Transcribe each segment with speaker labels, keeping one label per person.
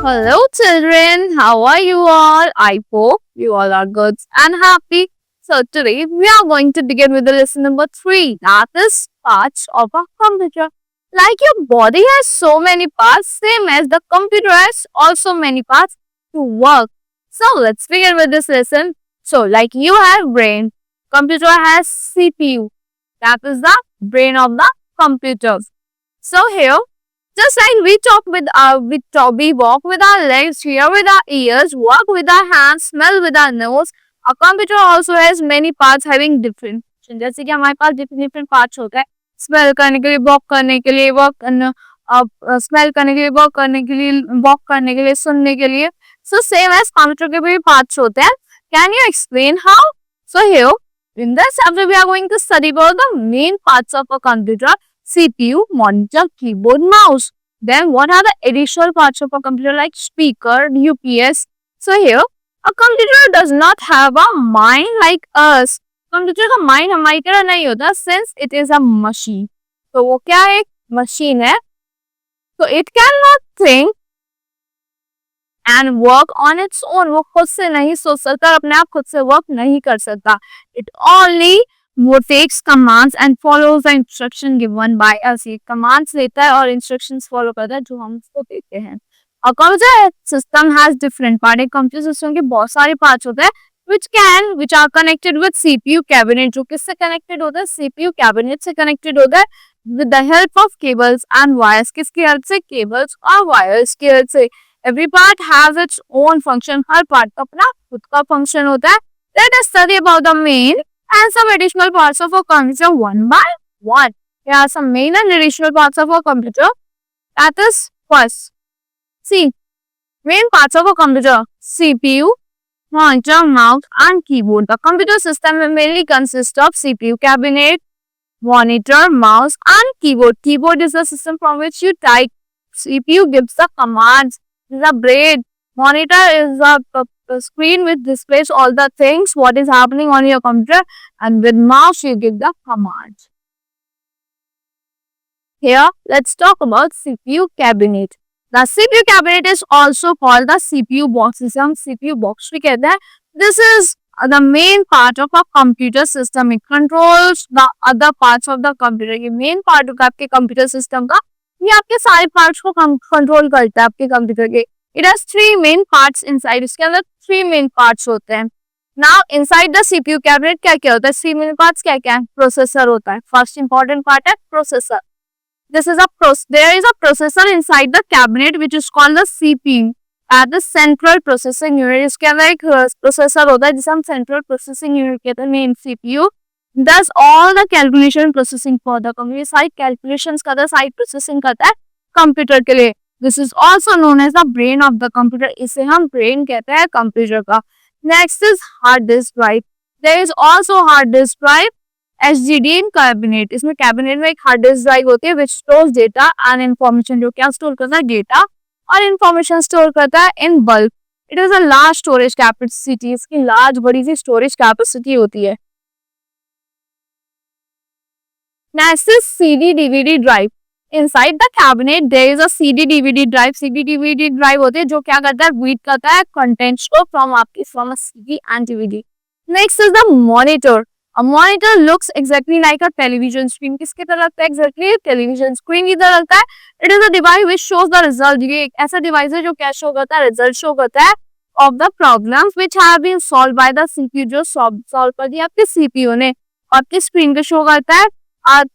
Speaker 1: Hello, children. How are you all? I hope you all are good and happy. So, today we are going to begin with the lesson number 3, that is parts of a computer. Like your body has so many parts, same as the computer has also many parts to work. So, let's begin with this lesson. So, like you have brain, computer has CPU, that is the brain of the computer. So, here just like we walk with our legs, hear with our ears, walk with our hands, smell with our nose. A computer also has many parts having different function. जैसे कि हमारे पास different parts होता है smell करने के लिए, walk करने के लिए, स्मेल करने के लिए, वॉक करने के लिए, वॉक करने के लिए, सुनने के लिए. So same as computer के भी parts होते हैं. Can you explain how? So here in this chapter we are going to study about the main parts of a computer. CPU, monitor, keyboard, mouse. Then what are the additional parts of a computer like speaker, UPS? So here, a computer does not have a mind like us. Computer का mind हमारी तरह नहीं होता since it is a machine. तो वो क्या है? Machine है. So it cannot think and work on its own. वो खुद से नहीं सोच सकता, अपने आप खुद से वर्क नहीं कर सकता. It only वो takes commands and follows the instruction given by us. ये commands लेता है और instructions follow करता है जो हम उसको देते हैं. A computer system has different parts. एक computer system के बहुत सारे parts होते हैं which are connected with CPU cabinet. जो किससे connected होता है? CPU cabinet से connected होता है with the help of cables and wires. किसकी help से? Cables और wires की help से. Every part has its own function. Her part का अपना खुद का function होता है. Let us study about the main and some additional parts of a computer one by one. Here are some main and additional parts of a computer. That is first. See, main parts of a computer: CPU, monitor, mouse, and keyboard. The computer system mainly consists of CPU cabinet, monitor, mouse, and keyboard. Keyboard is the system from which you type. CPU gives the commands. The brain. Monitor is the screen which displays all the things what is happening on your computer, and with mouse you give the commands. Here let's talk about CPU cabinet. The CPU cabinet is also called the CPU box. इसे हम CPU box भी कहते हैं. This is the main part of a computer system. It controls the other parts of the computer. ये main part होगा आपके computer system का. ये आपके सारे parts को control करता है आपके computer के. It has 3 main parts inside. इसके अंदर 3 main parts होते हैं. Now inside the CPU cabinet क्या क्या होता है? 3 main parts क्या क्या है? Processor होता है. First important part है processor. There is a processor inside the cabinet which is called the CPU. At the central processing unit. इसके अंदर एक processor होता है जिसे हम central processing unit कहते हैं. Main CPU does all the calculation processing for the computer. सारी calculations करता है, सारी processing करता है computer के लिए. This is also known as the brain of the computer. इसे हम brain कहते हैं computer का. Next is hard disk drive. There is also hard disk drive, HDD in cabinet. इसमें cabinet में एक hard disk drive होती है which stores data and information. जो क्या store करता है? Data और information store करता है in bulk. It is a large storage capacity. इसकी large बड़ी सी storage capacity होती है. Next is CD-DVD drive. Inside the cabinet there is a CD-DVD drive. CD-DVD drive होते हैं जो क्या करता है? Read करता है contents को from a CD and DVD. Next is the monitor. A monitor looks exactly like a television screen. किसकी तरह लगता है? Exactly television screen की तरह लगता है. It is a device which shows the result. ये एक ऐसा device है जो क्या show करता है? Result show करता है of the problems which have been solved by the CPU. जो solve कर दिया आपके CPU ने और आपकी screen को show करता है.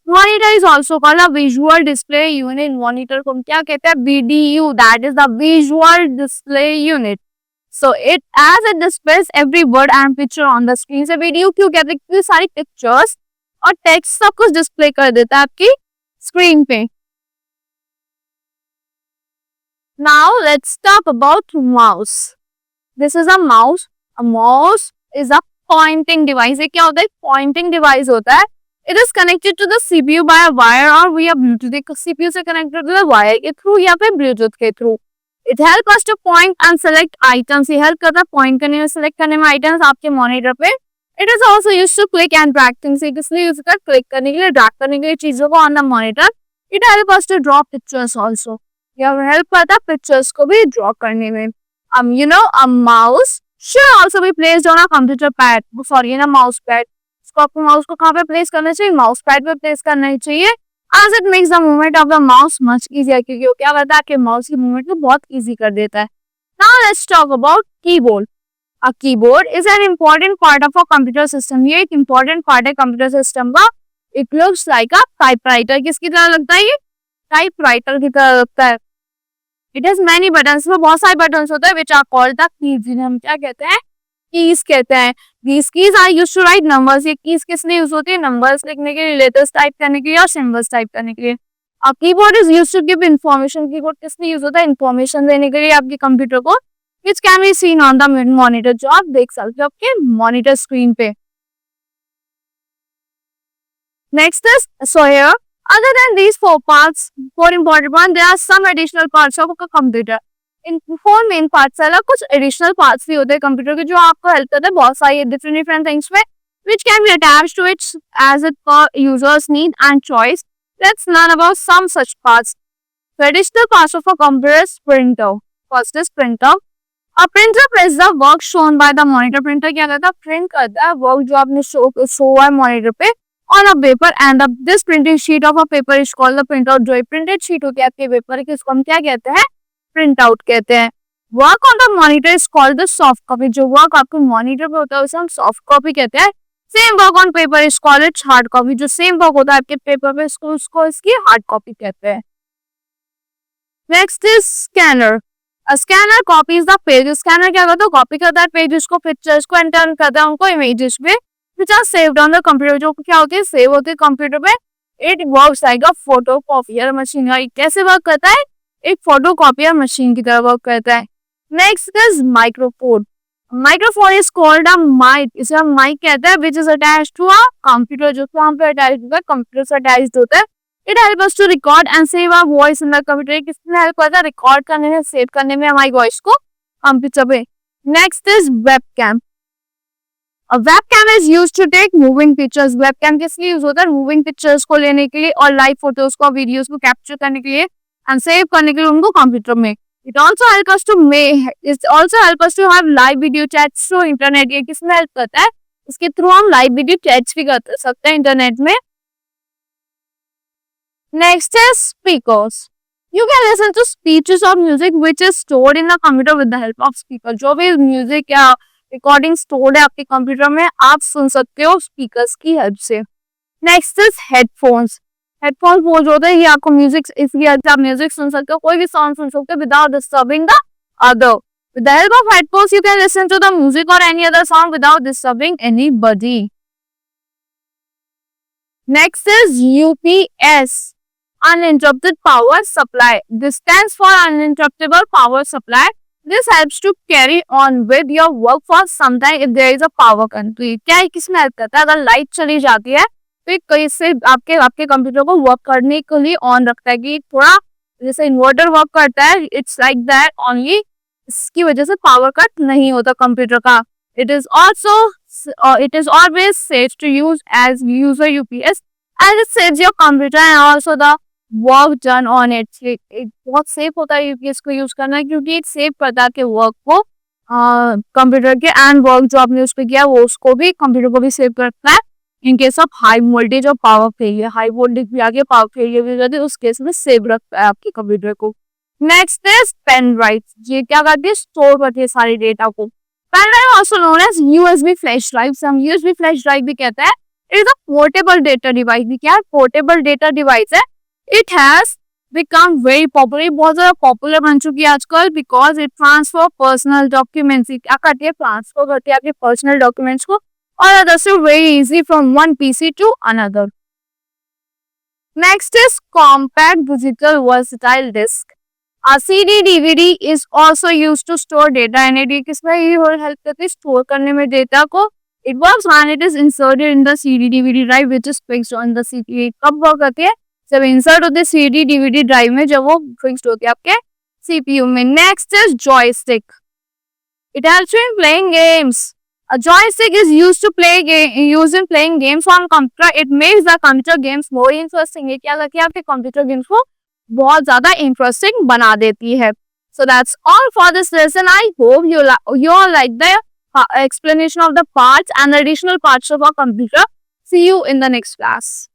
Speaker 1: Monitor is also called a visual display unit. Monitor को हम क्या कहते हैं? VDU. That is the visual display unit. So it displays every word and picture on the screen. से VDU क्यों कहते हैं? क्योंकि सारी pictures और text सब कुछ display कर देता है आपकी screen पे. Now let's talk about mouse. This is a mouse. A mouse is a pointing device. ये क्या होता है? Pointing device होता है. It is connected to the CPU by a wire or via Bluetooth. CPU से connected to the wire के through या फिर Bluetooth के through. It helps us to point and select items. ये help करता है point करने में, select करने में items आपके monitor पे. It is also used to click and drag things. इसलिए use कर click करने के लिए, drag करने के लिए चीजों को on the monitor. It helps us to draw pictures also. यह हेल्प करता है पिक्चर्स को भी ड्रॉ करने में. A mouse should also be placed on a computer pad. Sorry, in a mouse pad. इसको आपको माउस को कहाँ पे प्लेस करना चाहिए? माउस पैड पे प्लेस करना ही चाहिए. As it makes the movement of the mouse much easier. क्योंकि वो क्या करता है कि माउस की मूवमेंट को बहुत इजी कर देता है. Now let's talk about keyboard. A keyboard is an important part of a computer system. ये एक important part है computer system का. It looks like a typewriter. किसकी तरह लगता है ये? Typewriter की तरह लगता है. It has many buttons. इसमें बहुत सारे buttons होते हैं which are called the keys. जिन्हें हम क्या कहते हैं? Keys कहते हैं. These keys are used to write numbers. ये keys किस लिए यूज होती है? Numbers लिखने के लिए, letters टाइप करने के लिए और symbols टाइप करने के लिए. A keyboard is used to give information. Keyboard किस लिए यूज होता है? Information देने के लिए आपके कंप्यूटर को, which can be seen on the monitor. जो आप देख सकते हो आपके monitor screen पे. Next is, so here, other than these four parts, four important ones, there are some additional parts of a computer. In four main parts से अलग कुछ एडिशनल पार्ट्स भी होते हैं कंप्यूटर के जो आपको हेल्प करते हैं बहुत सारी डिफरेंट थिंग्स में which can be attached to it as it per user's need and choice. Let's learn about some such parts. Traditional parts of a computer is printer. First is printer. A printer is the work shown by the monitor. Printer क्या करता है? Print करता है work जो आपने show हुआ है monitor पे on a paper and this printed sheet of a paper is called the printout. जो प्रिंटेड शीट होती है आपके पेपर की उसको हम क्या कहते हैं? प्रिंट आउट कहते हैं. Work on the monitor is called the soft copy. जो वर्क आपके मॉनिटर पे होता है उसे हम सॉफ्ट कॉपी कहते हैं. Same work on paper is called its hard copy. जो सेम वर्क होता है आपके पेपर पे उसको इसकी हार्ड कॉपी कहते हैं. Next is scanner. Scanner copies the page. Scanner क्या करता है? कॉपी करता है पेजेस को, पिक्चर्स को एंड टर्न करता है उनको इमेजेस पे which are saved on the computer. जो क्या होती है? सेव होती है कंप्यूटर पे. It works like a photocopier machine. कैसे वर्क करता है? एक फोटोकॉपियर मशीन की तरह वर्क करता है. Next is microphone. Microphone is called a mike. इसे हम माइक कहते हैं which is attached to a computer. जो वहाँ पे अटैच होता है कंप्यूटर से अटैच्ड होता है. It helps us to record and save our voice in the computer. किसने हेल्प करता है? रिकॉर्ड करने में, सेव करने में हमारी वॉइस को कंप्यूटर पे. Next is webcam. A webcam is used to take moving pictures. Webcam किस लिए यूज होता है? मूविंग पिक्चर्स को लेने के लिए और लाइव फोटोज को, वीडियोस को कैप्चर करने के लिए एंड सेव करने के लिए उनको कंप्यूटर में. It also help us to have live video chats through internet. ये किसमें हेल्प करता है? इसके थ्रू हम लाइव वीडियो चैट्स भी कर सकते हैं इंटरनेट में. Next is speakers. You can listen to speeches or music which is stored in the computer with the help of speaker. जो भी म्यूजिक या रिकॉर्डिंग स्टोर्ड है आपके कंप्यूटर में आप सुन सकते हो स्पीकर्स की हेल्प से. Next is headphones. हेडफोन्स वो जो होते हैं ये आपको म्यूजिक, इसकी हेल्प से आप म्यूजिक सुन सकते हो, कोई भी सॉन्ग सुन सकते हो without disturbing the other. With the help of headphones you can listen to the music और any other song without disturbing anybody. Next is UPS. Uninterrupted power supply. This stands for uninterruptible power supply. This helps to carry on with your work for some time if there is a power cut. तो क्या है? किसमें help करता है? अगर light चली जाती है तो ये कैसे आपके कंप्यूटर को वर्क करने के लिए ऑन रखता है कि थोड़ा जैसे इन्वर्टर वर्क करता है. It's like that only. इसकी वजह से पावर कट नहीं होता कंप्यूटर का. It is always safe to use as user UPS as it saves your computer and also the work done on it. बहुत सेफ होता है यूपीएस को यूज करना क्योंकि एक सेव करता है कि वर्क को कंप्यूटर के एंड वर्क जो आपने उस पर किया वो उसको भी कंप्यूटर को भी सेव करता है in case of high voltage और पावर फेलियर. हाई वोल्टेज भी आगे पावर फेलियर भी जाती है उस केस में सेव रखता है आपके कंप्यूटर को. Next is pen drive. ये क्या करती है? स्टोर करती है सारी डेटा को. Pen drive also known as USB flash drive. हम यूएसबी फ्लैश ड्राइव भी कहते हैं. It is a portable data device. क्या है? पोर्टेबल डेटा डिवाइस है. It has become very popular. बहुत ज़्यादा पॉपुलर बन चुकी है आजकल because it transfer personal documents. क्या करती है? ट्रांसफर करती है आपके पर्सनल डॉक्यूमेंट्स को और others to very easy from one PC to another. Next is compact digital versatile disk. A CD DVD is also used to store data in it. किसमें ये हेल्प करती है? स्टोर करने में डेटा को. It works when it is inserted in the CD DVD drive which is fixed on the CD. कब work करती है? जब इंसर्ट होते हैं CD DVD ड्राइव में, जब वो फिक्स्ड होती है आपके CPU में. Next is joystick. It helps you in playing games. A joystick is used in playing games on computer. It makes the computer games more interesting. ये क्या करती है? आपके कंप्यूटर गेम्स को बहुत ज़्यादा इंटरेस्टिंग बना देती है. So that's all for this lesson. I hope you all like the explanation of the parts and additional parts of our computer. See you in the next class.